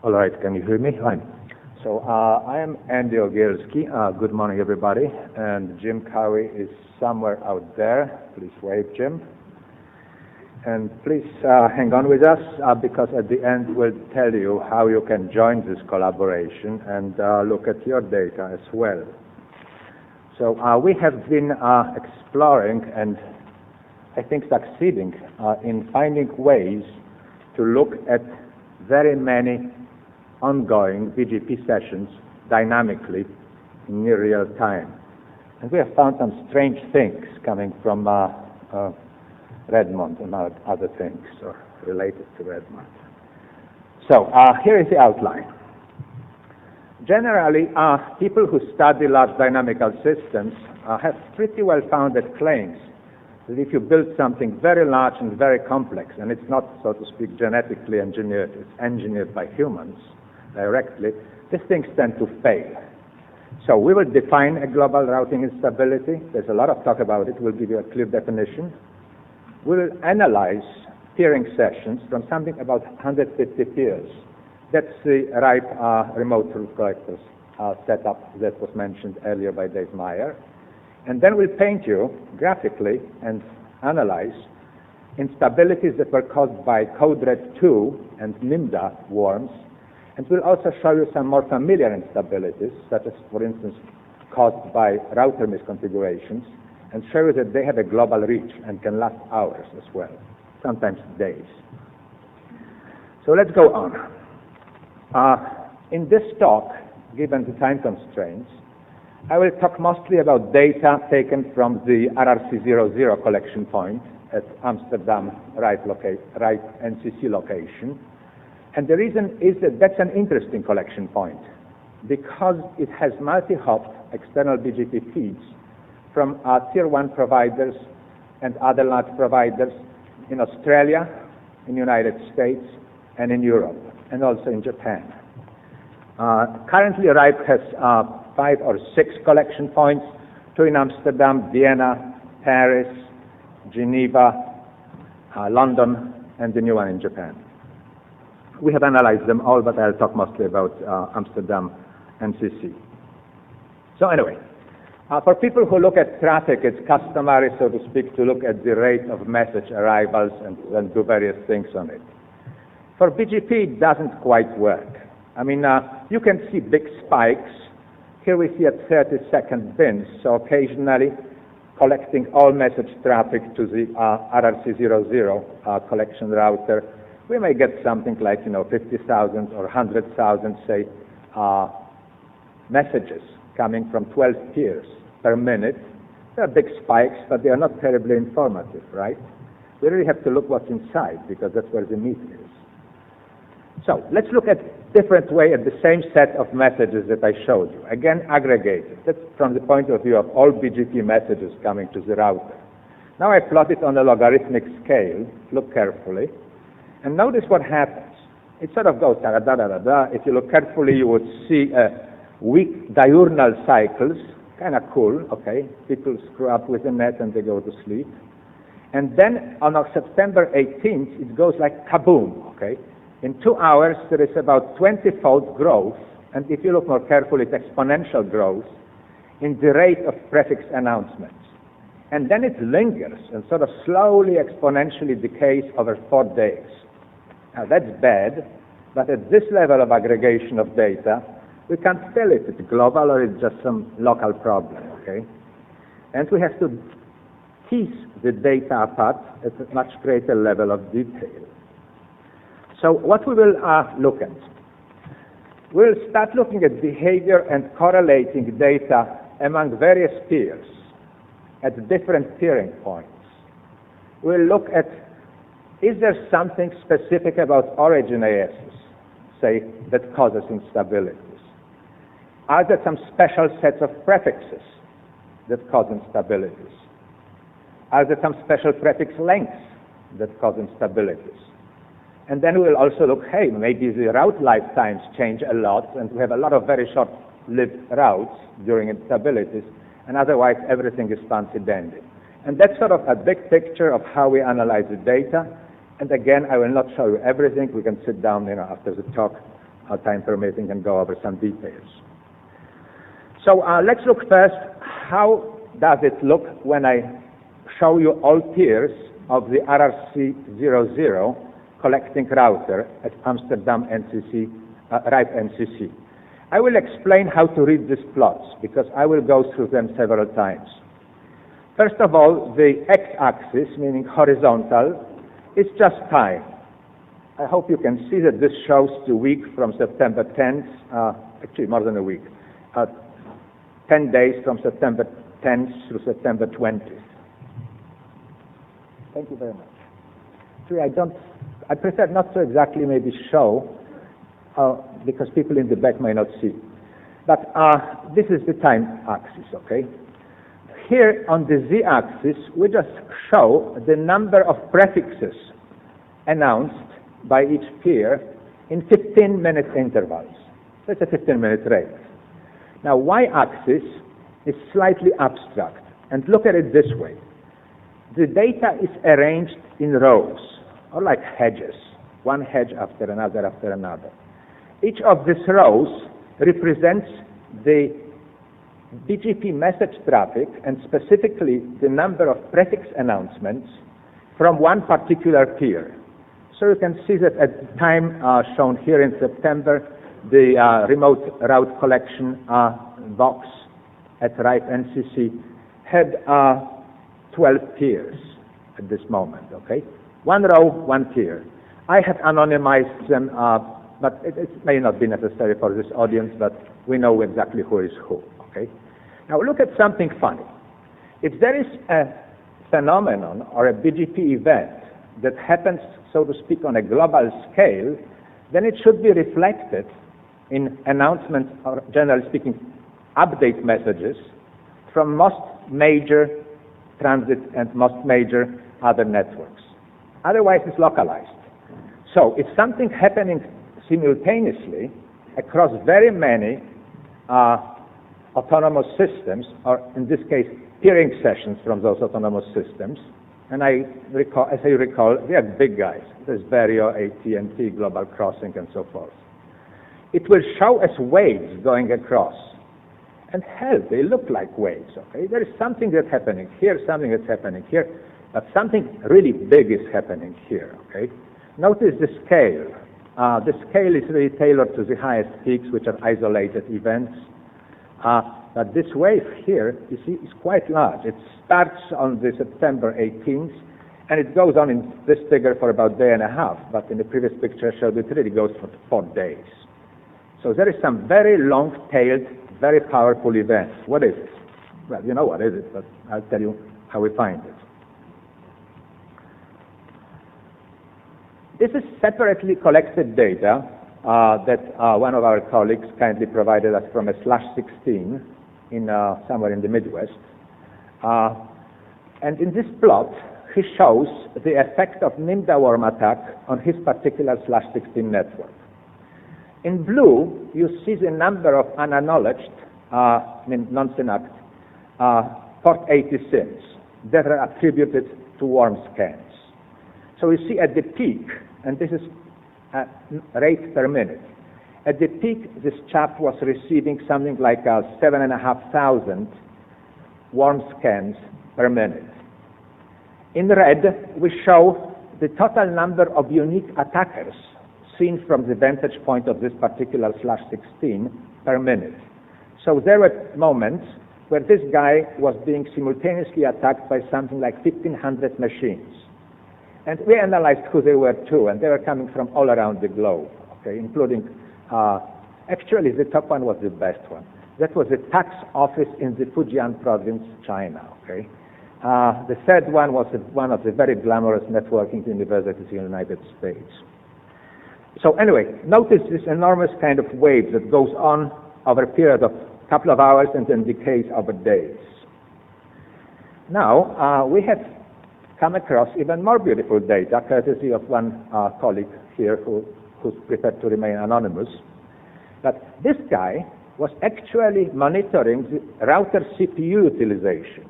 All right, can you hear me? Fine. So I am Andy Ogielski. Good morning, everybody. And Jim Cowie is somewhere out there. Please wave, Jim. And please hang on with us because at the end we'll tell you how you can join this collaboration and look at your data as well. So we have been exploring and I think succeeding in finding ways to look at very many ongoing BGP sessions dynamically in near real time. And we have found some strange things coming from Redmond and other things or related to Redmond. So here is the outline. Generally, people who study large dynamical systems have pretty well-founded claims that if you build something very large and very complex, and it's not, so to speak, genetically engineered, it's engineered by humans directly, these things tend to fail. So we will define a global routing instability. There's a lot of talk about it. We'll give you a clear definition. We will analyze peering sessions from something about 150 peers. That's the RIPE remote root collectors setup that was mentioned earlier by Dave Meyer. And then we'll paint you graphically and analyze instabilities that were caused by code red 2 and Nimda worms. And we'll also show you some more familiar instabilities, such as, for instance, caused by router misconfigurations, and show you that they have a global reach and can last hours as well, sometimes days. So let's go on. In this talk, given the time constraints, I will talk mostly about data taken from the RRC00 collection point at Amsterdam RIPE-NCC location. And the reason is that that's an interesting collection point because it has multi-hopped external BGP feeds from Tier 1 providers and other large providers in Australia, in the United States, and in Europe, and also in Japan. Currently, RIPE has 5 or 6 collection points, 2 in Amsterdam, Vienna, Paris, Geneva, London, and the new one in Japan. We have analyzed them all, but I'll talk mostly about Amsterdam NCC. So anyway, for people who look at traffic, it's customary, so to speak, to look at the rate of message arrivals and then do various things on it. For BGP, it doesn't quite work. I mean, you can see big spikes. Here we see at 30-second bins, so occasionally collecting all message traffic to the RRC00 collection router, we may get something like, 50,000 or 100,000, say, messages coming from 12 peers per minute. They are big spikes, but they are not terribly informative, right? We really have to look what's inside, because that's where the meat is. So let's look at a different way at the same set of messages that I showed you. Again, aggregated. That's from the point of view of all BGP messages coming to the router. Now I plot it on a logarithmic scale. Look carefully. And notice what happens. It sort of goes da-da-da-da-da. If you look carefully, you would see weak diurnal cycles. Kind of cool, okay? People screw up with the net and they go to sleep. And then on September 18th, it goes like kaboom, okay? In 2 hours, there is about 20-fold growth, and if you look more carefully, it's exponential growth in the rate of prefix announcements. And then it lingers and sort of slowly, exponentially decays over 4 days. Now, that's bad, but at this level of aggregation of data, we can't tell if it's global or it's just some local problem, okay? And we have to tease the data apart at a much greater level of detail. So what we will look at, we'll start looking at behavior and correlating data among various peers at different peering points. We'll look at, is there something specific about origin ASs, say, that causes instabilities? Are there some special sets of prefixes that cause instabilities? Are there some special prefix lengths that cause instabilities? And then we'll also look, hey, maybe the route lifetimes change a lot, and we have a lot of very short-lived routes during instabilities, and otherwise everything is fancy-dandy. And that's sort of a big picture of how we analyze the data. And again, I will not show you everything. We can sit down after the talk time permitting, and go over some details. So let's look first, how does it look when I show you all tiers of the RRC00 collecting router at Amsterdam NCC, RIPE-NCC. I will explain how to read these plots, because I will go through them several times. First of all, the x-axis, meaning horizontal, is just time. I hope you can see that this shows the week from September 10th, actually more than a week, 10 days from September 10th through September 20th. Thank you very much. Actually, I prefer not to exactly maybe show, because people in the back may not see. But this is the time axis, okay? Here on the z-axis, we just show the number of prefixes announced by each peer in 15-minute intervals. So it's a 15-minute rate. Now, y-axis is slightly abstract. And look at it this way. The data is arranged in rows, or like hedges, one hedge after another after another. Each of these rows represents the BGP message traffic, and specifically the number of prefix announcements from one particular peer. So you can see that at the time shown here in September, the remote route collection box at RIPE-NCC had 12 peers at this moment, okay? One row, one peer. I have anonymized them, but it may not be necessary for this audience, but we know exactly who is who, okay? Now look at something funny. If there is a phenomenon or a BGP event that happens, so to speak, on a global scale, then it should be reflected in announcements, or generally speaking, update messages from most major transit and most major other networks. Otherwise, it's localized. So if something happening simultaneously across very many autonomous systems, or in this case, peering sessions from those autonomous systems, and as I recall, they are big guys. There's Vario, AT&T, Global Crossing, and so forth. It will show as waves going across. And hell, they look like waves, okay? There is something that's happening here, something that's happening here, but something really big is happening here, okay? Notice the scale. The scale is really tailored to the highest peaks, which are isolated events. But this wave here, you see, is quite large. It starts on the September 18th, and it goes on in this figure for about a day and a half. But in the previous picture, I showed it really goes for 4 days. So there is some very long-tailed, very powerful event. What is it? Well, you know what is it, but I'll tell you how we find it. This is separately collected data that one of our colleagues kindly provided us from a /16 in somewhere in the Midwest. And in this plot, he shows the effect of Nimda worm attack on his particular /16 network. In blue, you see the number of unacknowledged, non-synaptic, port 80 SIMs that are attributed to worm scans. So you see at the peak, and this is rate per minute. At the peak, this chap was receiving something like 7,500 worm scans per minute. In red, we show the total number of unique attackers seen from the vantage point of this particular /16 per minute. So there were moments where this guy was being simultaneously attacked by something like 1,500 machines. And we analyzed who they were too, and they were coming from all around the globe, okay, including, actually the top one was the best one. That was the tax office in the Fujian province, China, okay. The third one was one of the very glamorous networking universities in the United States. So anyway, notice this enormous kind of wave that goes on over a period of a couple of hours and then decays over days. Now, we have come across even more beautiful data, courtesy of one colleague here who's prepared to remain anonymous. But this guy was actually monitoring the router CPU utilization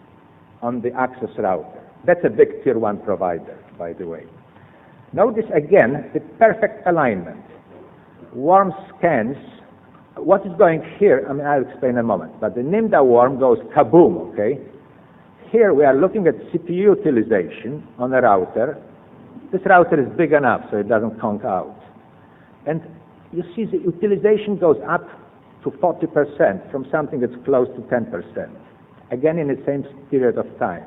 on the access router. That's a big tier 1 provider, by the way. Notice again the perfect alignment. worm scans, what is going here, I mean, I'll explain in a moment, but the Nimda worm goes kaboom, okay? Here we are looking at CPU utilization on a router. This router is big enough so it doesn't conk out. And you see the utilization goes up to 40% from something that's close to 10%, again in the same period of time.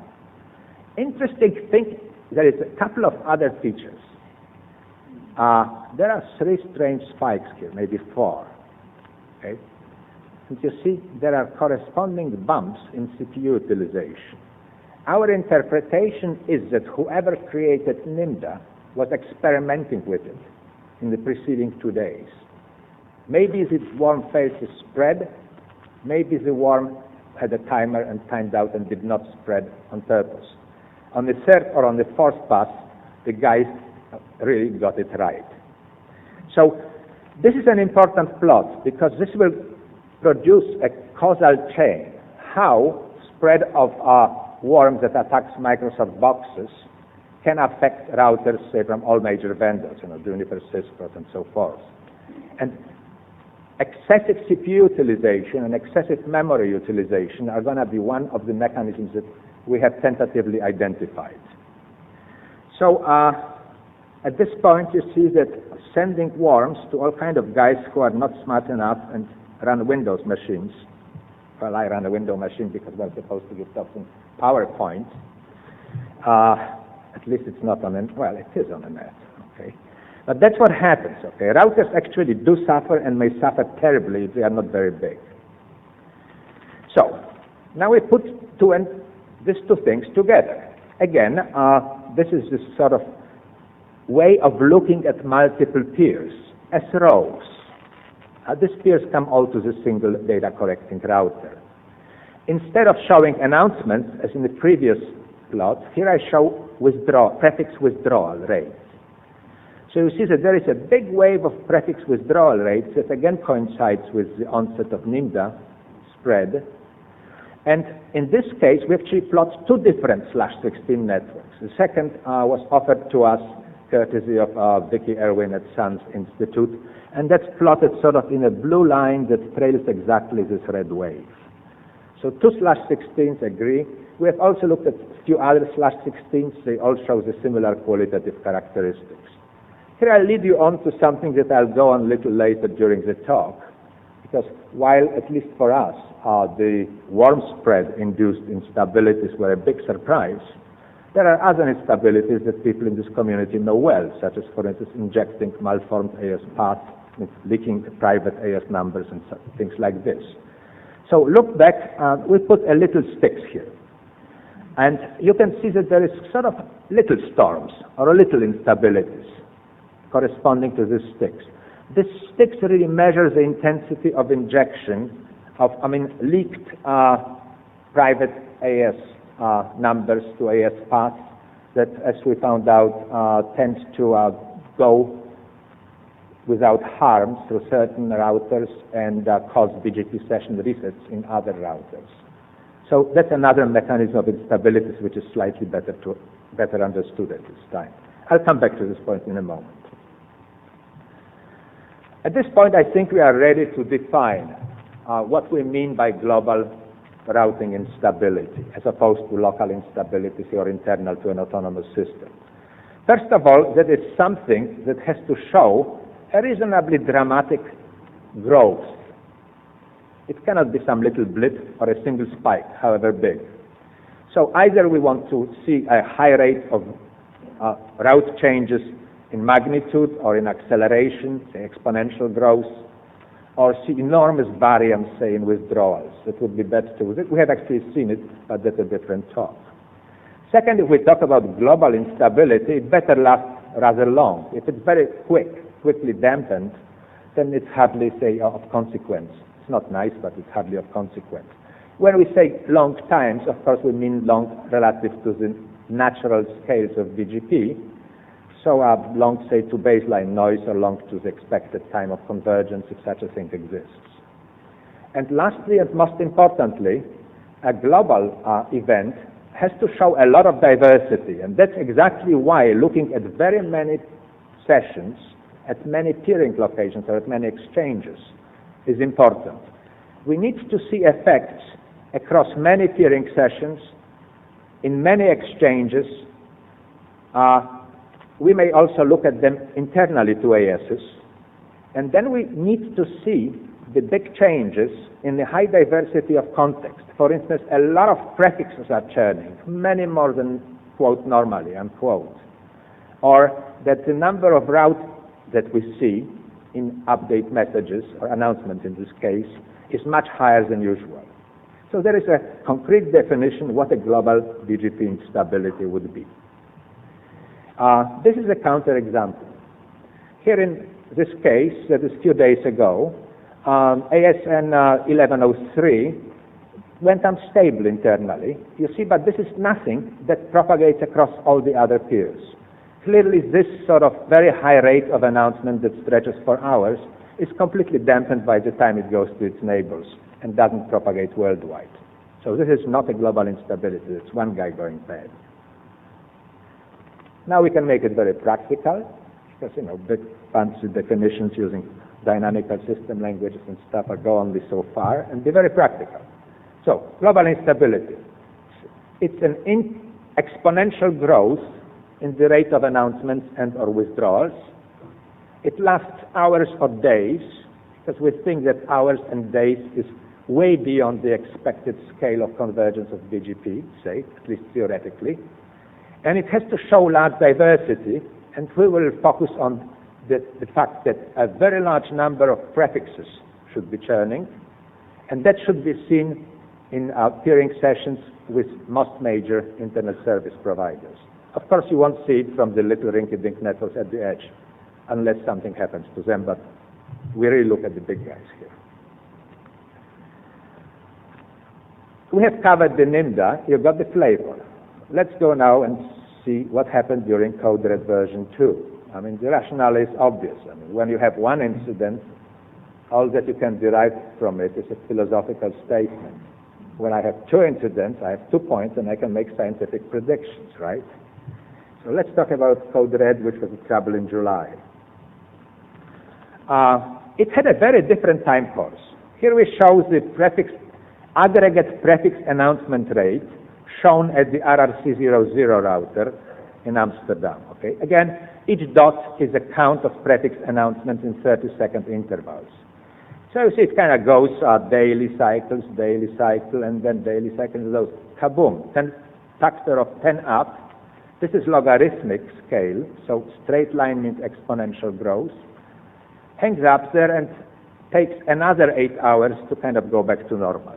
Interesting thing, there is a couple of other features. There are 3 strange spikes here, maybe 4. Okay? And you see there are corresponding bumps in CPU utilization. Our interpretation is that whoever created Nimda was experimenting with it in the preceding 2 days. Maybe the worm failed to spread, maybe the worm had a timer and timed out and did not spread on purpose. On the 3rd or on the 4th pass, the guys really got it right. So this is an important plot because this will produce a causal chain. How spread of worms that attacks Microsoft boxes can affect routers, say, from all major vendors, Juniper, Cisco, and so forth. And excessive CPU utilization and excessive memory utilization are going to be one of the mechanisms that we have tentatively identified. So at this point, you see that sending worms to all kinds of guys who are not smart enough and run Windows machines. Well, I run a Windows machine because we're supposed to give stuff in PowerPoint. At least it's not on well, it is on the net, okay? But that's what happens, okay? Routers actually do suffer and may suffer terribly if they are not very big. So, now we put these 2 things together. Again, this is this sort of way of looking at multiple peers as rows. These peers come all to the single data correcting router. Instead of showing announcements, as in the previous plot, here I show prefix withdrawal rates. So you see that there is a big wave of prefix withdrawal rates that again coincides with the onset of Nimda spread. And in this case, we actually plot 2 different /16 networks. The second was offered to us courtesy of Vicky Irwin at Sons Institute, and that's plotted sort of in a blue line that trails exactly this red wave. So 2 /16s agree. We have also looked at a few other /16s. They all show the similar qualitative characteristics. Here I'll lead you on to something that I'll go on a little later during the talk, because while, at least for us, the worm spread-induced instabilities were a big surprise, there are other instabilities that people in this community know well, such as, for instance, injecting malformed AS paths, leaking private AS numbers, and things like this. So look back, we put a little sticks here. And you can see that there is sort of little storms, or little instabilities, corresponding to these sticks. This sticks really measures the intensity of injection of, leaked private AS numbers to AS paths that, as we found out, tend to go without harm through certain routers and cause BGP session resets in other routers. So that's another mechanism of instabilities which is slightly better understood at this time. I'll come back to this point in a moment. At this point, I think we are ready to define what we mean by global routing instability, as opposed to local instability or internal to an autonomous system. First of all, that is something that has to show a reasonably dramatic growth. It cannot be some little blip or a single spike, however big. So either we want to see a high rate of route changes in magnitude or in acceleration, say exponential growth, or see enormous variance, say, in withdrawals. That would be better to, we have actually seen it, but that's a different talk. Second, if we talk about global instability, it better last rather long. If it's very quickly dampened, then it's hardly, say, of consequence. It's not nice, but it's hardly of consequence. When we say long times, of course, we mean long relative to the natural scales of BGP. So long, say, to baseline noise or long to the expected time of convergence, if such a thing exists. And lastly, and most importantly, a global event has to show a lot of diversity. And that's exactly why, looking at very many sessions, at many peering locations or at many exchanges is important. We need to see effects across many peering sessions, in many exchanges. We may also look at them internally to ASs. And then we need to see the big changes in the high diversity of context. For instance, a lot of prefixes are churning, many more than, quote, normally, unquote. Or that the number of routes that we see in update messages, or announcements in this case, is much higher than usual. So there is a concrete definition what a global BGP instability would be. This is a counterexample. Here in this case, that is a few days ago, ASN 1103 went unstable internally. You see, but this is nothing that propagates across all the other peers. Clearly, this sort of very high rate of announcement that stretches for hours is completely dampened by the time it goes to its neighbors and doesn't propagate worldwide. So this is not a global instability. It's one guy going bad. Now we can make it very practical, because, big fancy definitions using dynamical system languages and stuff go only so far, and be very practical. So, global instability. It's an exponential growth in the rate of announcements and or withdrawals. It lasts hours or days, because we think that hours and days is way beyond the expected scale of convergence of BGP, say, at least theoretically. And it has to show large diversity, and we will focus on the fact that a very large number of prefixes should be churning, and that should be seen in our peering sessions with most major internet service providers. Of course, you won't see it from the little rinky-dink networks at the edge, unless something happens to them, but we really look at the big guys here. We have covered the Nimda. You got the flavor. Let's go now and see what happened during Code Red version 2. The rationale is obvious. When you have one incident, all that you can derive from it is a philosophical statement. When I have two incidents, I have 2 points, and I can make scientific predictions, right? So let's talk about Code Red, which was a trouble in July. It had a very different time course. Here we show the aggregate prefix announcement rate shown at the RRC00 router in Amsterdam. Okay? Again, each dot is a count of prefix announcements in 30-second intervals. So you see it kind of goes daily cycle, and then daily cycles, those kaboom, 10 factor of 10 up. This is logarithmic scale, so straight line means exponential growth. Hangs up there and takes another 8 hours to kind of go back to normal.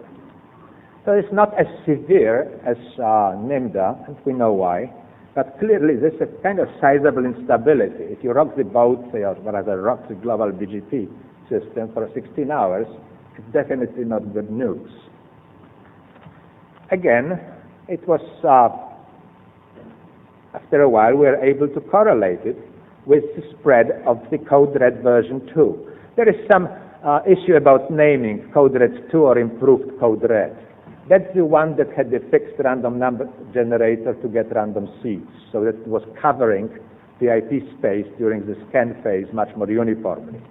So it's not as severe as Nimda, and we know why, but clearly this is a kind of sizable instability. If you rock the boat, say, or rather rock the global BGP system for 16 hours, it's definitely not good news. Again, it was, after a while, we were able to correlate it with the spread of the Code Red version 2. There is some issue about naming Code Red 2 or improved Code Red. That's the one that had the fixed random number generator to get random seeds, so that it was covering the IP space during the scan phase much more uniformly.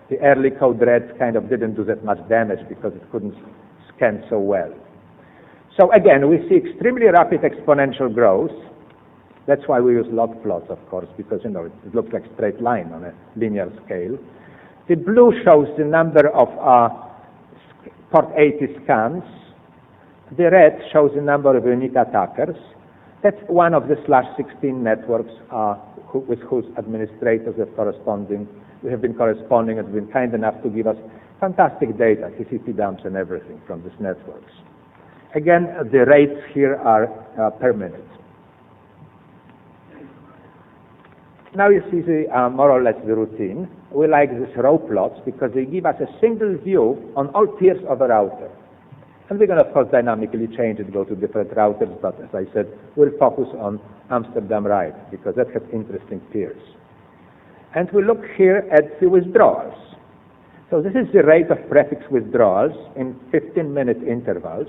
The early Code Red kind of didn't do that much damage because it couldn't scan so well. So again, we see extremely rapid exponential growth. That's why we use log plots, of course, because it looks like a straight line on a linear scale. The blue shows the number of port 80 scans. The red shows the number of unique attackers. That's one of the /16 networks with whose administrators we have been corresponding and have been kind enough to give us fantastic data, TCP dumps and everything from these networks. Again, the rates here are per minute. Now you see more or less the routine. We like these row plots because they give us a single view on all peers of a router. And we can, of course, dynamically change it, go to different routers, but as I said, we'll focus on Amsterdam RIPE because that has interesting peers. And we look here at the withdrawals. So this is the rate of prefix withdrawals in 15-minute intervals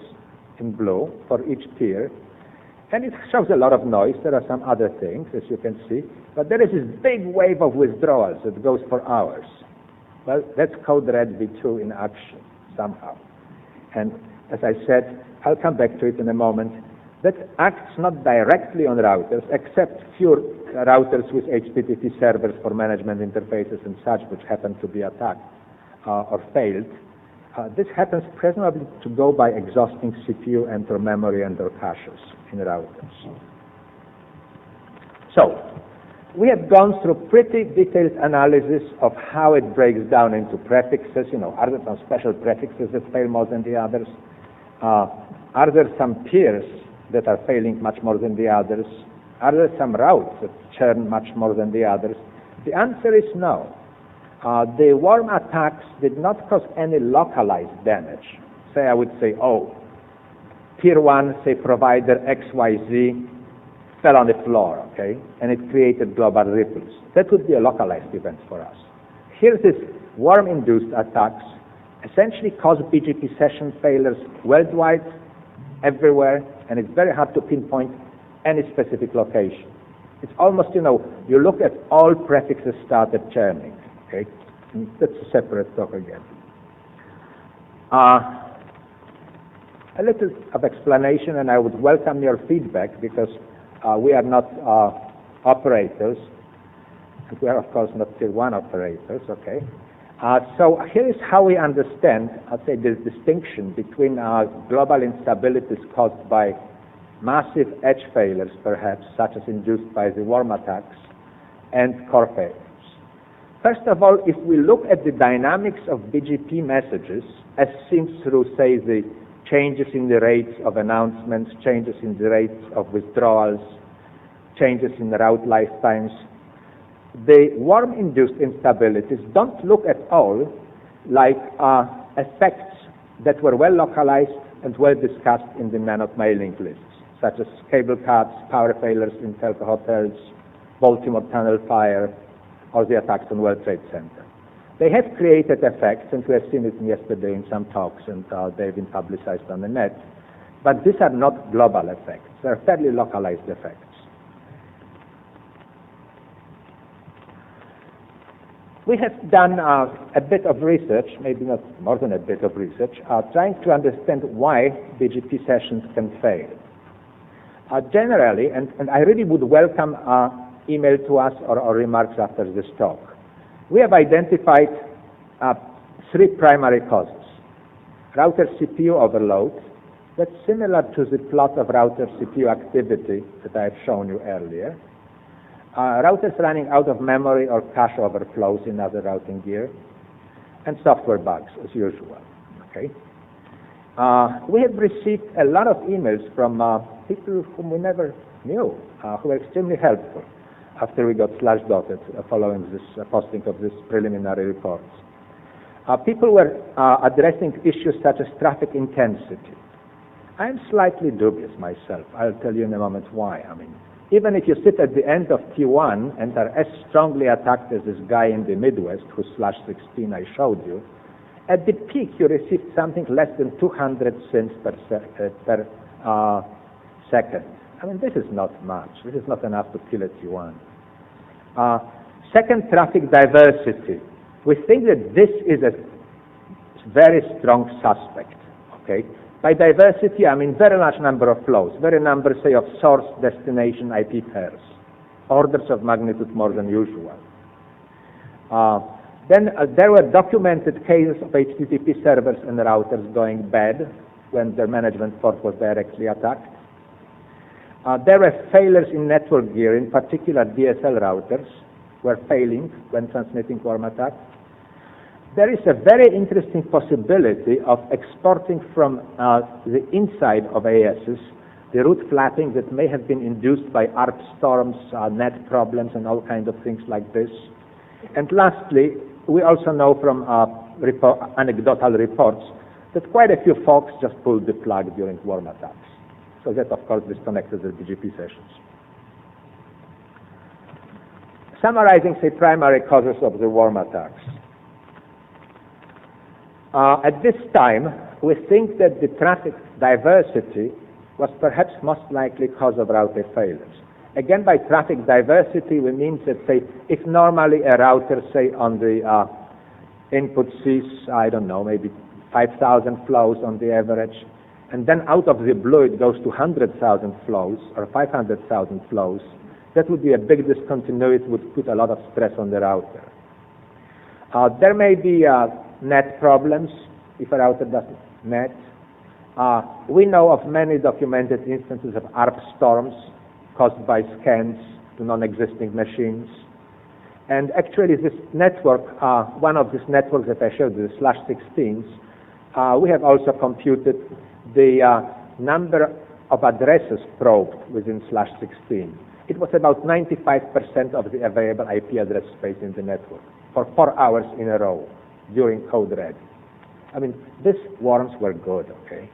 in blue for each peer. And it shows a lot of noise. There are some other things, as you can see. But there is this big wave of withdrawals that goes for hours. Well, that's code red v2 in action, somehow. And as I said, I'll come back to it in a moment. That acts not directly on routers, except few routers with HTTP servers for management interfaces and such, which happen to be attacked or failed. This happens presumably to go by exhausting CPU and or memory and or caches in routers. So, we have gone through pretty detailed analysis of how it breaks down into prefixes. You know, are there some special prefixes that fail more than the others? Are there some peers that are failing much more than the others? Are there some routes that churn much more than the others? The answer is no. The worm attacks did not cause any localized damage. Say, I would say, oh, tier 1, say, provider XYZ fell on the floor, okay, and it created global ripples. That would be a localized event for us. Here, this worm-induced attacks essentially cause BGP session failures worldwide, everywhere, and it's very hard to pinpoint any specific location. It's almost, you know, you look at all prefixes started churning, okay? And that's a separate talk again. A little of explanation, and I would welcome your feedback, because we are not operators, and we are, of course, not tier 1 operators, okay? So here is how we understand, I'd say, this distinction between global instabilities caused by massive edge failures, perhaps, such as induced by the worm attacks, and core failures. First of all, if we look at the dynamics of BGP messages, as seen through, say, the changes in the rates of announcements, changes in the rates of withdrawals, changes in route lifetimes, the worm-induced instabilities don't look at all like effects that were well localized and well discussed in the Nanot mailing lists, such as cable cuts, power failures in telco hotels, Baltimore tunnel fire, or the attacks on World Trade Center. They have created effects, and we have seen it yesterday in some talks, and they've been publicized on the net, but these are not global effects. They're fairly localized effects. We have done a bit of research, maybe not more than a bit of research, trying to understand why BGP sessions can fail. Generally, and I really would welcome email to us or remarks after this talk, we have identified 3 primary causes. Router CPU overload, that's similar to the plot of router CPU activity that I have shown you earlier. Routers running out of memory or cache overflows in other routing gear, and software bugs, as usual. Okay. We have received a lot of emails from people whom we never knew, who were extremely helpful after we got slashdotted following this posting of these preliminary reports. People were addressing issues such as traffic intensity. I'm slightly dubious myself. I'll tell you in a moment why. I mean, even if you sit at the end of T1 and are as strongly attacked as this guy in the Midwest whose /16 I showed you, at the peak you received something less than 200 SYNs per second. I mean, this is not much. This is not enough to kill a T1. Second, traffic diversity. We think that this is a very strong suspect, okay? By diversity, I mean very large number of flows, very number, say, of source destination IP pairs, orders of magnitude more than usual. Then there were documented cases of HTTP servers and routers going bad when their management port was directly attacked. There were failures in network gear, in particular DSL routers were failing when transmitting worm attacks. There is a very interesting possibility of exporting from the inside of ASs the route flapping that may have been induced by ARP storms, net problems, and all kinds of things like this. And lastly, we also know from anecdotal reports that quite a few folks just pulled the plug during worm attacks. So that, of course, disconnected the BGP sessions. Summarizing, say, primary causes of the worm attacks. At this time, we think that the traffic diversity was perhaps most likely cause of router failures. Again, by traffic diversity, we mean that, say, if normally a router, say, on the input sees, I don't know, maybe 5,000 flows on the average, and then out of the blue it goes to 100,000 flows or 500,000 flows, that would be a big discontinuity, would put a lot of stress on the router. There may be net problems if a router doesn't net. We know of many documented instances of ARP storms caused by scans to non-existing machines. And actually this network, one of these networks that I showed, the /16s, we have also computed the number of addresses probed within /16. It was about 95% of the available IP address space in the network for 4 hours in a row during code red. I mean, these worms were good, okay?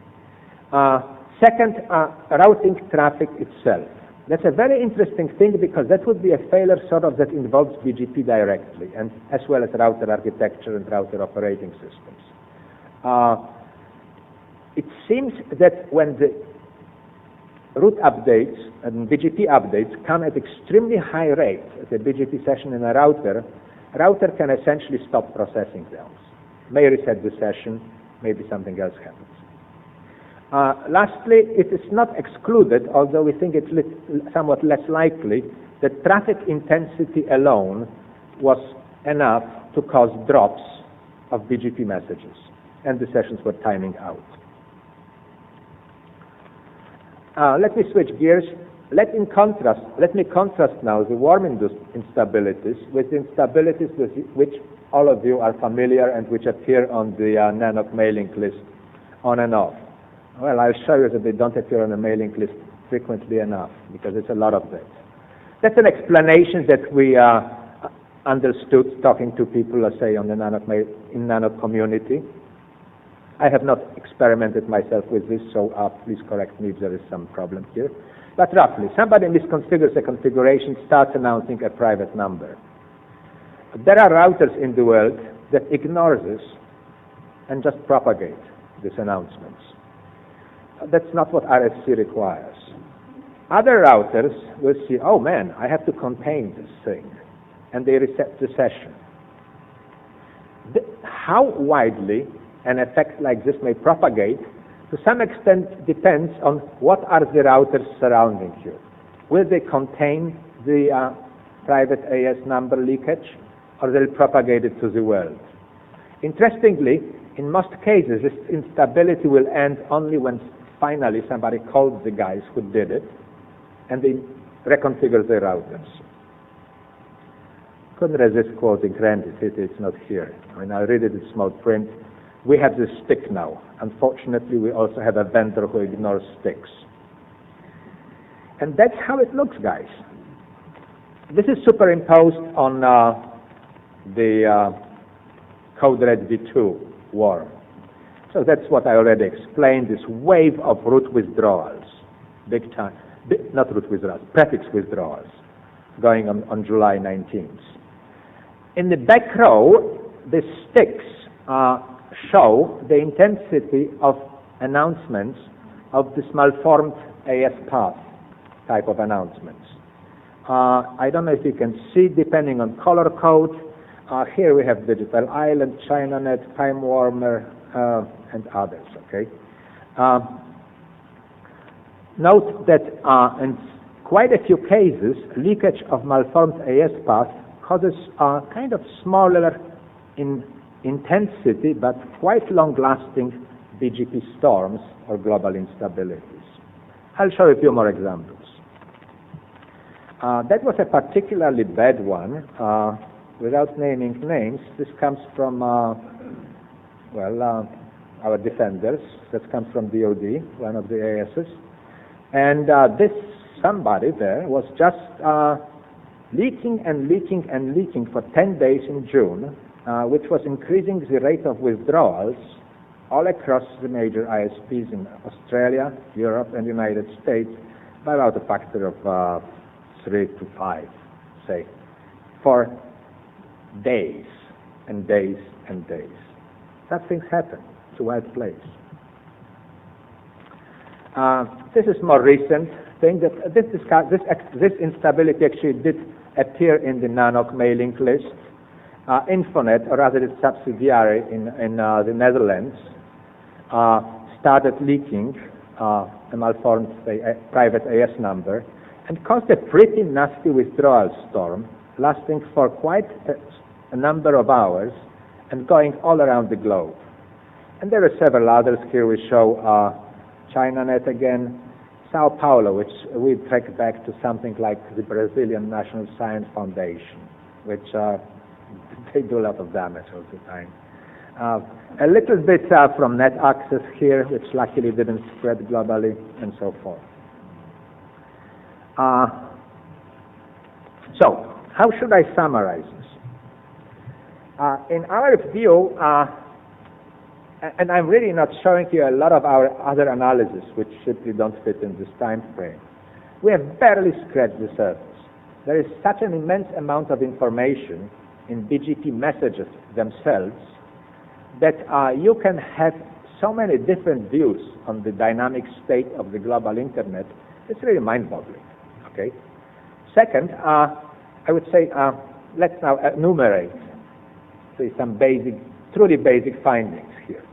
Second, routing traffic itself. That's a very interesting thing because that would be a failure sort of that involves BGP directly, and as well as router architecture and router operating systems. It seems that when the root updates and BGP updates come at extremely high rates at a BGP session in a router can essentially stop processing those. May reset the session, maybe something else happens. Lastly, it is not excluded, although we think it's somewhat less likely, that traffic intensity alone was enough to cause drops of BGP messages, and the sessions were timing out. Let me switch gears. Let me contrast now the worm-induced instabilities with the instabilities with which all of you are familiar and which appear on the NANOC mailing list on and off. Well, I'll show you that they don't appear on the mailing list frequently enough, because it's a lot of that. That's an explanation that we understood talking to people, let's say, on the NANOC community. I have not experimented myself with this, so please correct me if there is some problem here. But roughly, somebody misconfigures a configuration, starts announcing a private number. There are routers in the world that ignore this and just propagate these announcements. That's not what RFC requires. Other routers will see, oh man, I have to contain this thing, and they reset the session. How widely an effect like this may propagate, to some extent depends on what are the routers surrounding you. Will they contain the private AS number leakage, or they'll propagate it to the world? Interestingly, in most cases, this instability will end only when finally somebody calls the guys who did it, and they reconfigure their routers. Couldn't resist quoting Randy. It's not here. I mean, I'll read it in small print. We have this stick now. Unfortunately, we also have a vendor who ignores sticks. And that's how it looks, guys. This is superimposed on the Code Red v2 worm. So that's what I already explained, this wave of root withdrawals, big time, not root withdrawals, prefix withdrawals, going on July 19th. In the back row, the sticks show the intensity of announcements of this malformed AS path type of announcements. I don't know if you can see, depending on color code, here we have Digital Island, ChinaNet, Time Warmer, and others, okay? Note that in quite a few cases, leakage of malformed AS path causes kind of smaller in intensity, but quite long-lasting BGP storms or global instabilities. I'll show you a few more examples. That was a particularly bad one. Without naming names, this comes from, our defenders. That comes from DOD, one of the ASs. And this somebody there was just leaking and leaking and leaking for 10 days in June, which was increasing the rate of withdrawals all across the major ISPs in Australia, Europe, and United States by about a factor of 3 to 5, say, for days and days and days. That things happen. It's a wild place. This is more recent thing. That this instability actually did appear in the NANOC mailing list. Infonet, or rather its subsidiary in the Netherlands, started leaking a malformed private AS number and caused a pretty nasty withdrawal storm lasting for quite a number of hours and going all around the globe. And there are several others here. We show ChinaNet again, Sao Paulo, which we track back to something like the Brazilian National Science Foundation, which they do a lot of damage all the time. A little bit from net access here, which luckily didn't spread globally, and so forth. So, how should I summarize this? In our view, and I'm really not showing you a lot of our other analysis, which simply don't fit in this time frame, we have barely scratched the surface. There is such an immense amount of information in BGP messages themselves that you can have so many different views on the dynamic state of the global internet. It's really mind-boggling. Okay. Second, I would say let's now enumerate some truly basic findings here.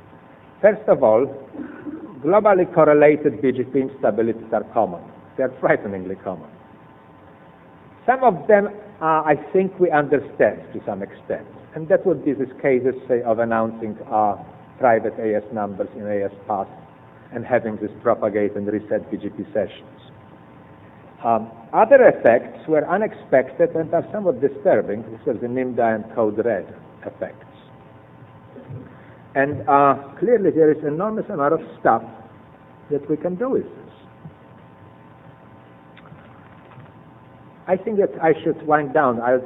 First of all, globally correlated BGP instabilities are common. They are frighteningly common. Some of them, I think we understand to some extent, and that would be these cases, say, of announcing private AS numbers in AS paths and having this propagate and reset BGP sessions. Other effects were unexpected and are somewhat disturbing. This was the Nimda and code red effects. And clearly there is an enormous amount of stuff that we can do with this. I think that I should wind down. I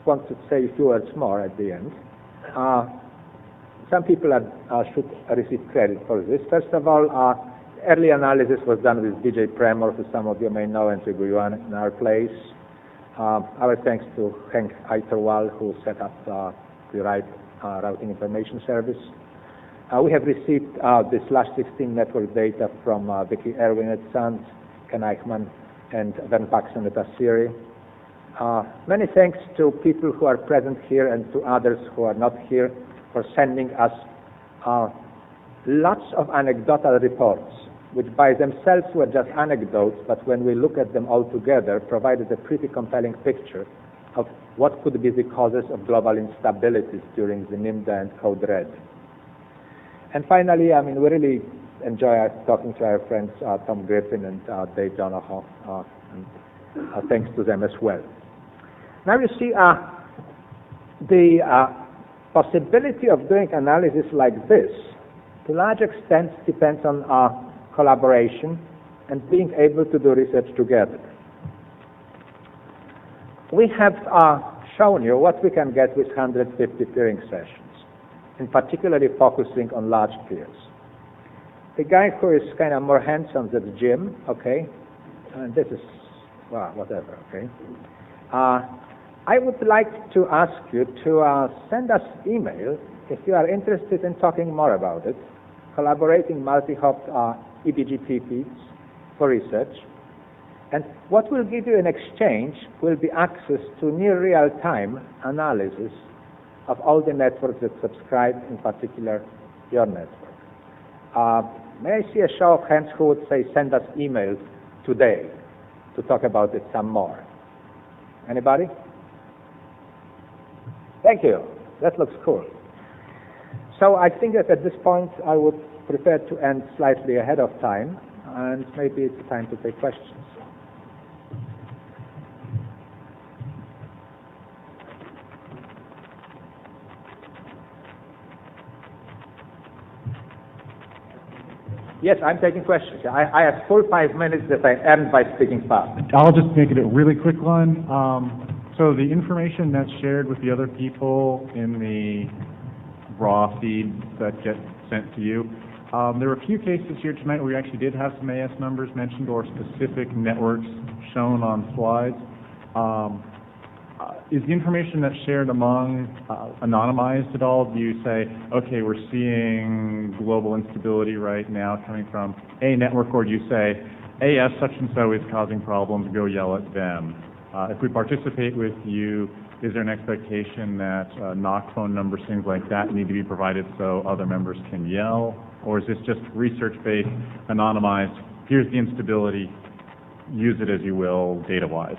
want to say a few words more at the end. Some people should receive credit for this. First of all, early analysis was done with DJ Premor, who some of you may know, and Triguan in our place. Our thanks to Henk Eiterwal, who set up the RIPE Routing Information Service. We have received the /16 network data from Vicky Erwin at SANS, Ken Eichmann, and Vern Paxson at Assyri. Many thanks to people who are present here and to others who are not here for sending us lots of anecdotal reports, which by themselves were just anecdotes, but when we look at them all together, provided a pretty compelling picture of what could be the causes of global instabilities during the Nimda and Code Red. And finally, I mean, we really enjoy talking to our friends Tom Griffin and Dave Donahoe, and thanks to them as well. Now you see the possibility of doing analysis like this, to a large extent, depends on collaboration and being able to do research together. We have shown you what we can get with 150 peering sessions, and particularly focusing on large peers. The guy who is kind of more handsome, that's Jim, okay? And this is, well, whatever, okay? I would like to ask you to send us email if you are interested in talking more about it, collaborating multi-hop eBGP feeds for research. And what we'll give you in exchange will be access to near real-time analysis of all the networks that subscribe, in particular your network. May I see a show of hands who would say send us emails today to talk about it some more? Anybody? Thank you. That looks cool. So I think that at this point I would prefer to end slightly ahead of time, and maybe it's time to take questions. Yes, I'm taking questions. I have full 5 minutes that I earned by speaking fast. I'll just make it a really quick one. So the information that's shared with the other people in the raw feed that get sent to you, there were a few cases here tonight where we actually did have some AS numbers mentioned or specific networks shown on slides. is the information that's shared among anonymized at all? Do you say, okay, we're seeing global instability right now coming from a network, or do you say, AS such and so is causing problems, go yell at them? If we participate with you, is there an expectation that knock phone numbers, things like that, need to be provided so other members can yell? Or is this just research-based, anonymized, here's the instability, use it as you will, data-wise?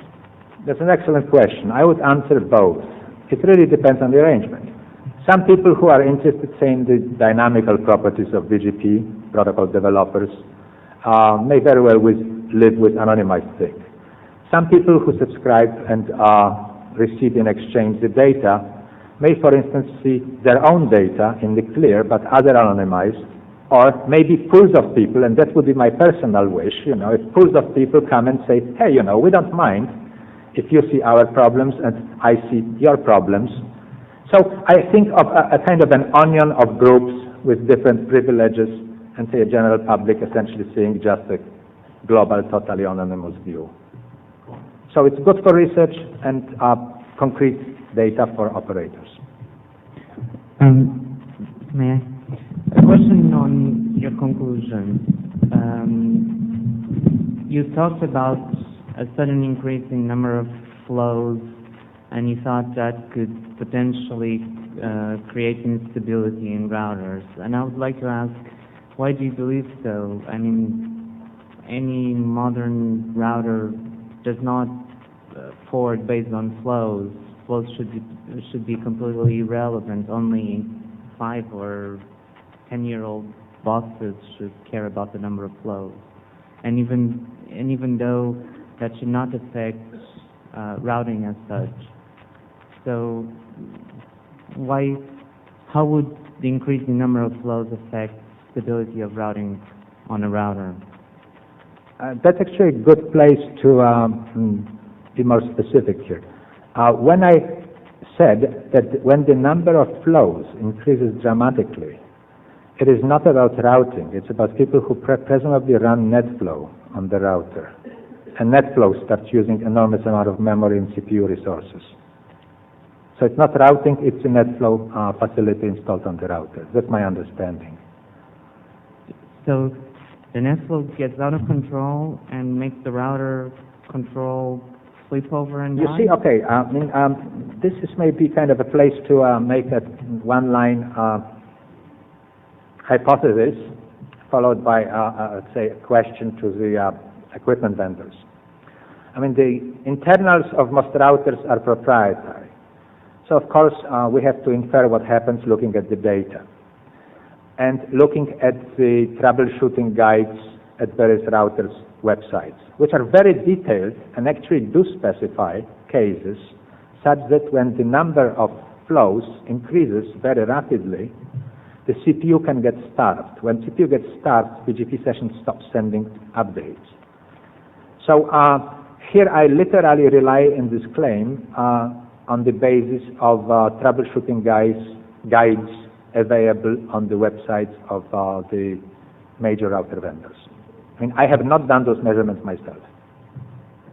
That's an excellent question. I would answer both. It really depends on the arrangement. Some people who are interested, say, in the dynamical properties of BGP, protocol developers, may very well live with anonymized things. Some people who subscribe and receive in exchange the data may, for instance, see their own data in the clear, but other anonymized, or maybe pools of people, and that would be my personal wish, if pools of people come and say, hey, we don't mind if you see our problems and I see your problems. So I think of a kind of an onion of groups with different privileges, and say a general public essentially seeing just a global, totally anonymous view. So it's good for research and concrete data for operators. May I? A question on your conclusion. You talked about a sudden increase in number of flows, and you thought that could potentially create instability in routers. And I would like to ask, why do you believe so? I mean, any modern router does not forward based on flows. Flows should be completely irrelevant. Only 5 or 10-year-old boxes should care about the number of flows. And even though that should not affect routing as such. So how would the increasing number of flows affect stability of routing on a router? That's actually a good place to be more specific here. When I said that when the number of flows increases dramatically, it is not about routing, it's about people who presumably run NetFlow on the router. And NetFlow starts using enormous amount of memory and CPU resources. So it's not routing, it's a NetFlow facility installed on the router. That's my understanding. So the NetFlow gets out of control and makes the router control sleep over and die? You see, okay, this is maybe kind of a place to make a one-line hypothesis, followed by, let's say, a question to the equipment vendors. I mean, the internals of most routers are proprietary. So, of course, we have to infer what happens looking at the data and looking at the troubleshooting guides at various routers' websites, which are very detailed and actually do specify cases such that when the number of flows increases very rapidly, the CPU can get starved. When CPU gets starved, BGP session stops sending updates. So here I literally rely in this claim on the basis of troubleshooting guides available on the websites of the major router vendors. I mean, I have not done those measurements myself.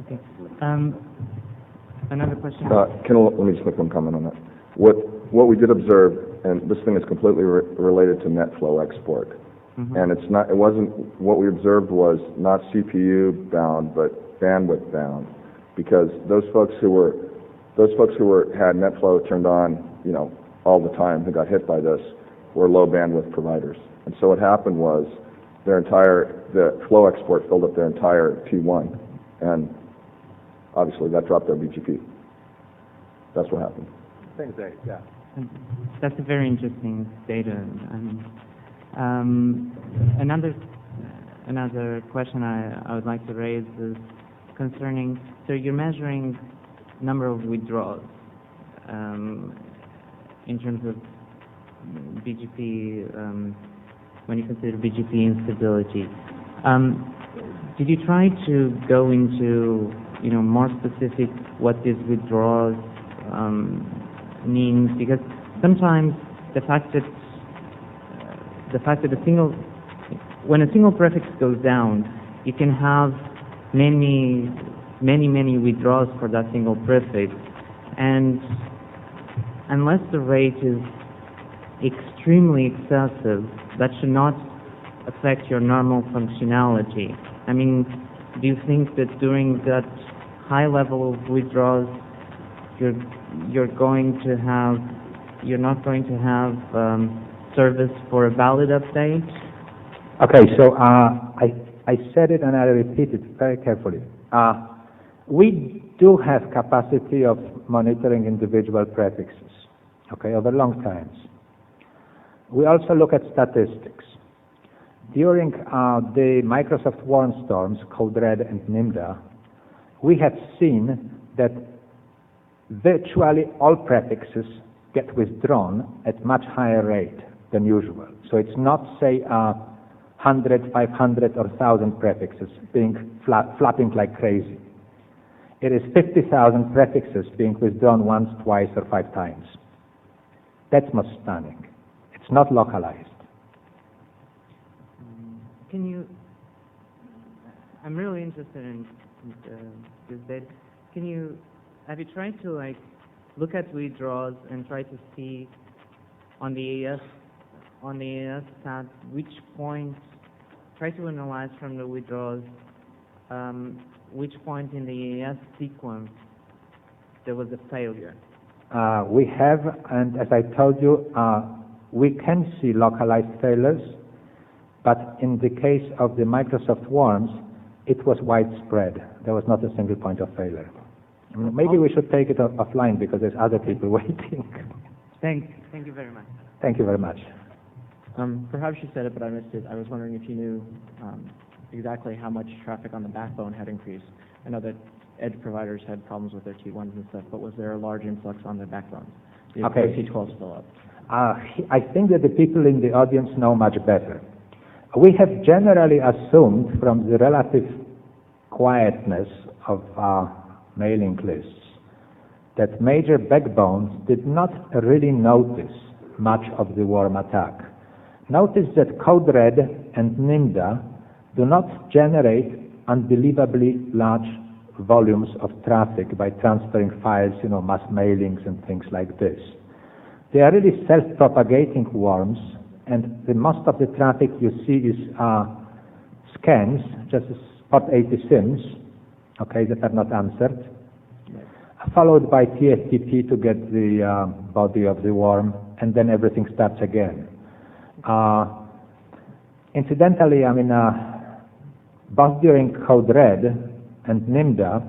Okay. Another question? Let me just make one comment on that. What we did observe, and this thing is completely related to NetFlow export, and it wasn't, what we observed was not CPU bound, but bandwidth bound, because those folks who had NetFlow turned on, all the time, who got hit by this, were low bandwidth providers. And so what happened was the flow export filled up their entire T1, and obviously that dropped their BGP. That's what happened. Thanks, Dave. Yeah. That's a very interesting data. Another question I would like to raise is concerning, so you're measuring number of withdrawals in terms of BGP, when you consider BGP instability. Did you try to go into more specific what these withdrawals means? Because sometimes the fact that when a single prefix goes down, you can have many withdrawals for that single prefix, And unless the rate is extremely excessive, that should not affect your normal functionality. I mean, do you think that during that high level of withdrawals, you're not going to have service for a valid update? Okay, so I said it and I repeat it very carefully. We do have capacity of monitoring individual prefixes, okay, over long times. We also look at statistics. During the Microsoft warm storms, Code Red and Nimda, we have seen that virtually all prefixes get withdrawn at much higher rate than usual. So it's not, say, 100, 500, or 1,000 prefixes being flapping like crazy. It is 50,000 prefixes being withdrawn once, twice, or 5 times. That's most stunning. It's not localized. I'm really interested in this data. Have you tried to look at withdrawals and try to see on the AES stat which point, try to analyze from the withdrawals which point in the AES sequence there was a failure? We have, and as I told you, we can see localized failures, but in the case of the Microsoft worms, it was widespread. There was not a single point of failure. Maybe we should take it offline because there's other people waiting. Thank you very much. Thank you very much. Perhaps you said it, but I missed it. I was wondering if you knew exactly how much traffic on the backbone had increased. I know that edge providers had problems with their T1s and stuff, but was there a large influx on the backbone? Okay. T12s still up. I think that the people in the audience know much better. We have generally assumed from the relative quietness of mailing lists that major backbones did not really notice much of the worm attack. Notice that Code Red and Nimda do not generate unbelievably large volumes of traffic by transferring files, mass mailings and things like this. They are really self-propagating worms, and the most of the traffic you see is scans, just port 80 SIMs, okay, that are not answered, followed by TFTP to get the body of the worm, and then everything starts again. Incidentally, both during Code Red and Nimda,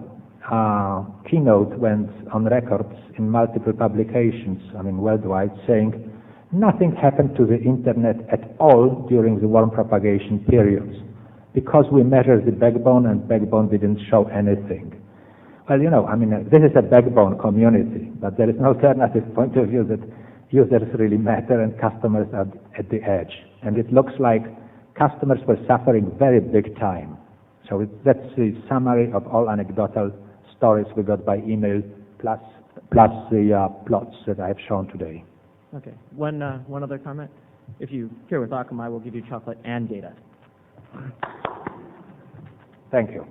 Keynote went on records in multiple publications, worldwide, saying nothing happened to the Internet at all during the worm propagation periods because we measured the backbone and backbone didn't show anything. Well, this is a backbone community, but there is an alternative point of view that users really matter and customers are at the edge. And it looks like customers were suffering very big time. So that's the summary of all anecdotal stories we got by email, plus the plots that I have shown today. Okay. One other comment. If you care with Akamai, we'll give you chocolate and data. Thank you.